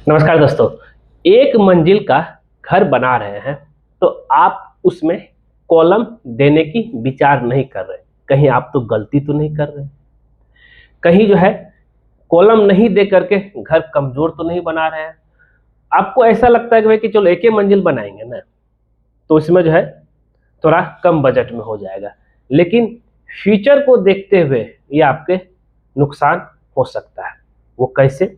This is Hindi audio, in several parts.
नमस्कार दोस्तों। एक मंजिल का घर बना रहे हैं तो आप उसमें कॉलम देने की विचार नहीं कर रहे। कहीं आप तो गलती तो नहीं कर रहे, कहीं जो है कॉलम नहीं दे करके घर कमजोर तो नहीं बना रहे हैं। आपको ऐसा लगता है कि भाई कि चलो एक ही मंजिल बनाएंगे ना, तो इसमें जो है थोड़ा कम बजट में हो जाएगा, लेकिन फ्यूचर को देखते हुए ये आपके नुकसान हो सकता है। वो कैसे,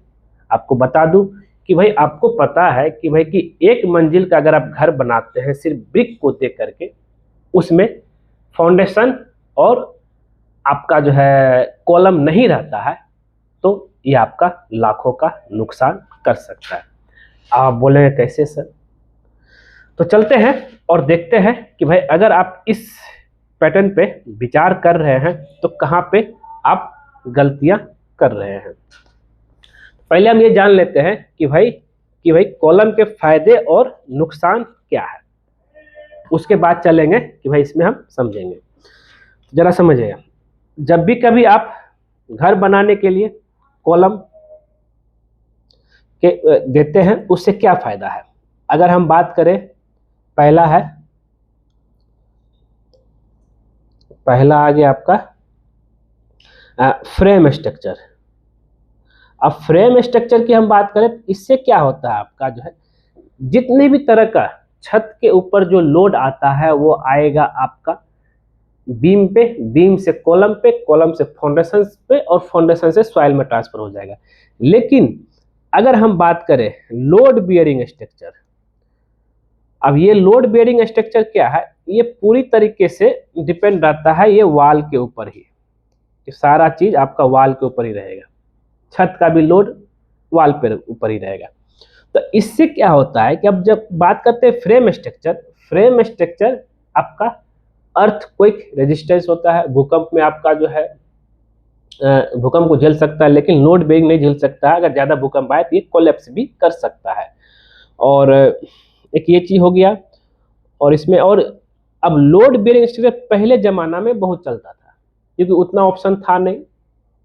आपको बता दूं कि भाई आपको पता है कि भाई कि एक मंजिल का अगर आप घर बनाते हैं सिर्फ ब्रिक को दे करके, उसमें फाउंडेशन और आपका जो है कॉलम नहीं रहता है, तो ये आपका लाखों का नुकसान कर सकता है। आप बोलेंगे कैसे सर? तो चलते हैं और देखते हैं कि भाई अगर आप इस पैटर्न पे विचार कर रहे हैं तो कहाँ पे आप गलतियां कर रहे हैं। पहले हम ये जान लेते हैं कि भाई कॉलम के फायदे और नुकसान क्या है, उसके बाद चलेंगे कि भाई इसमें हम समझेंगे। जरा समझिएगा, जब भी कभी आप घर बनाने के लिए कॉलम के देते हैं उससे क्या फायदा है। अगर हम बात करें, पहला आ गया आपका फ्रेम स्ट्रक्चर। अब फ्रेम स्ट्रक्चर की हम बात करें तो इससे क्या होता है, आपका जो है जितने भी तरह का छत के ऊपर जो लोड आता है वो आएगा आपका बीम पे, बीम से कॉलम पे, कॉलम से फाउंडेशन पे और फाउंडेशन से सॉइल में ट्रांसफर हो जाएगा। लेकिन अगर हम बात करें लोड बियरिंग स्ट्रक्चर, अब ये लोड बियरिंग स्ट्रक्चर क्या है, ये पूरी तरीके से डिपेंड रहता है ये वाल के ऊपर ही, सारा चीज आपका वाल के ऊपर ही रहेगा, छत का भी लोड वाल पे ऊपर ही रहेगा। तो इससे क्या होता है कि अब जब बात करते हैं फ्रेम स्ट्रक्चर, फ्रेम स्ट्रक्चर आपका अर्थक्वेक रेजिस्टेंस होता है, भूकंप में आपका जो है भूकंप को झेल सकता है, लेकिन लोड बेरिंग नहीं झेल सकता है। अगर ज्यादा भूकंप आए तो ये कोलैप्स भी कर सकता है। और एक ये चीज हो गया। और इसमें और अब लोड बेरिंग स्ट्रक्चर पहले जमाना में बहुत चलता था, क्योंकि उतना ऑप्शन था नहीं,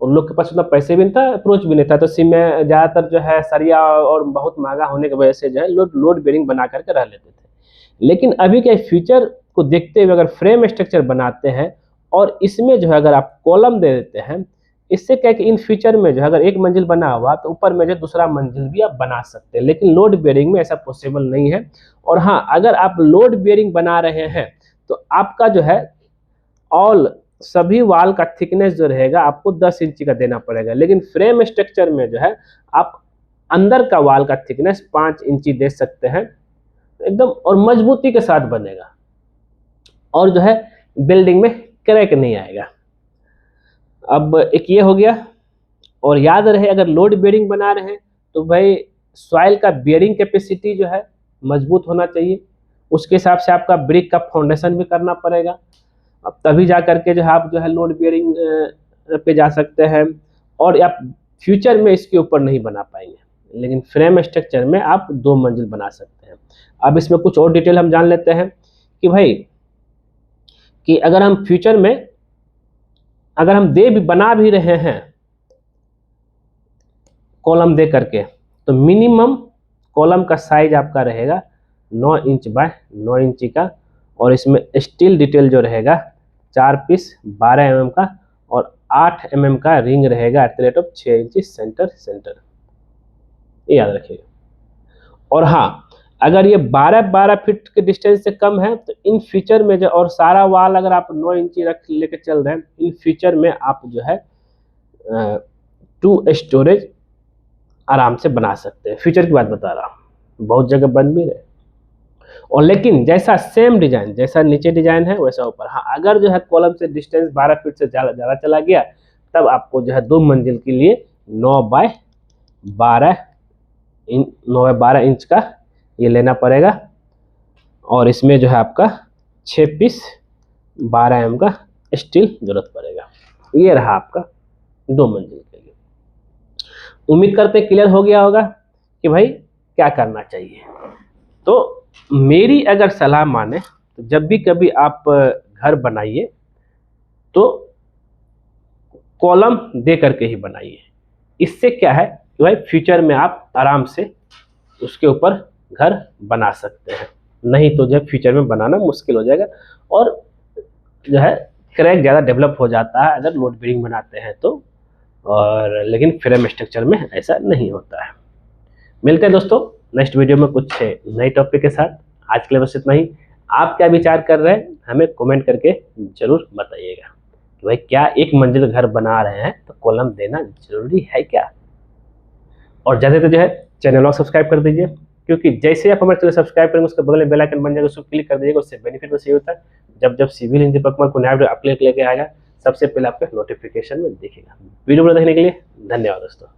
उन लोग के पास उतना पैसे भी नहीं था, अप्रोच भी नहीं था, तो में ज्यादातर जो है सरिया और बहुत महंगा होने की वजह से जो है लोड बेरिंग बना करके रह लेते थे। लेकिन अभी के फ्यूचर को देखते हुए अगर फ्रेम स्ट्रक्चर बनाते हैं और इसमें जो है अगर आप कॉलम दे देते हैं, इससे क्या कि इन फ्यूचर में जो है अगर एक मंजिल बना हुआ तो ऊपर में जो दूसरा मंजिल भी आप बना सकते हैं, लेकिन लोड बेरिंग में ऐसा पॉसिबल नहीं है। और हाँ, अगर आप लोड बेरिंग बना रहे हैं तो आपका जो है ऑल सभी वाल का थिकनेस जो रहेगा आपको 10 इंची का देना पड़ेगा, लेकिन फ्रेम स्ट्रक्चर में जो है आप अंदर का वाल का थिकनेस 5 इंची दे सकते हैं एकदम, और मजबूती के साथ बनेगा और जो है बिल्डिंग में क्रैक नहीं आएगा। अब एक ये हो गया। और याद रहे अगर लोड बेरिंग बना रहे हैं तो भाई सॉइल का बेरिंग कैपेसिटी जो है मजबूत होना चाहिए, उसके हिसाब से आपका ब्रिक का फाउंडेशन भी करना पड़ेगा। अब तभी जा करके जो है आप जो है लोड बेरिंग पे जा सकते हैं, और आप फ्यूचर में इसके ऊपर नहीं बना पाएंगे, लेकिन फ्रेम स्ट्रक्चर में आप 2 मंजिल बना सकते हैं। अब इसमें कुछ और डिटेल हम जान लेते हैं कि भाई कि अगर हम फ्यूचर में अगर हम बना भी रहे हैं कॉलम दे करके, तो मिनिमम कॉलम का साइज आपका रहेगा 9 इंच बाय 9 इंची का, और इसमें स्टील डिटेल जो रहेगा 4 पीस 12 mm का, और 8 mm का रिंग रहेगा एट 6 इंची सेंटर, ये याद रखिएगा। और हाँ, अगर ये 12 फीट के डिस्टेंस से कम है तो इन फ्यूचर में जो, और सारा वाल अगर आप 9 इंची रख लेके चल रहे हैं, इन फ्यूचर में आप जो है 2 स्टोरेज आराम से बना सकते हैं। फ्यूचर की बात बता रहा हूँ, बहुत जगह बन भी रहे। और लेकिन जैसा सेम डिजाइन, जैसा नीचे डिजाइन है वैसा ऊपर। हाँ, अगर जो है कॉलम से डिस्टेंस 12 फीट से ज़्यादा चला गया, तब आपको जो है 2 मंजिल के लिए 9 बाय 12 इंच का ये लेना पड़ेगा, और इसमें जो है आपका 6 पीस 12 mm का स्टील जरूरत पड़ेगा। ये रहा आपका 2 मंजिल के लिए। उम्मीद करते क्लियर हो गया होगा कि भाई क्या करना चाहिए। तो मेरी अगर सलाह माने तो जब भी कभी आप घर बनाइए तो कॉलम दे करके ही बनाइए। इससे क्या है कि भाई फ्यूचर में आप आराम से उसके ऊपर घर बना सकते हैं, नहीं तो जो फ्यूचर में बनाना मुश्किल हो जाएगा और जो है क्रैक ज़्यादा डेवलप हो जाता है अगर लोड बेरिंग बनाते हैं तो। और लेकिन फ्रेम स्ट्रक्चर में ऐसा नहीं होता है। मिलते हैं दोस्तों नेक्स्ट वीडियो में कुछ नए टॉपिक के साथ। आज के लिए बस इतना ही। आप क्या विचार कर रहे हैं हमें कमेंट करके ज़रूर बताइएगा कि भाई क्या एक मंजिल घर बना रहे हैं तो कॉलम देना ज़रूरी है क्या। और ज़्यादा तो जो है चैनल को सब्सक्राइब कर दीजिए, क्योंकि जैसे आप हमारे चैनल सब्सक्राइब करेंगे उसके बगल में बेल आइकन बन जाएगा, उसको क्लिक कर दीजिएगा। उससे बेनिफिट बस ये होता है जब जब सिविल इंजीनियर पर कोई नया वीडियो अपलोड लेके आएगा सबसे पहले आपके नोटिफिकेशन में दिखेगा। वीडियो देखने के लिए धन्यवाद दोस्तों।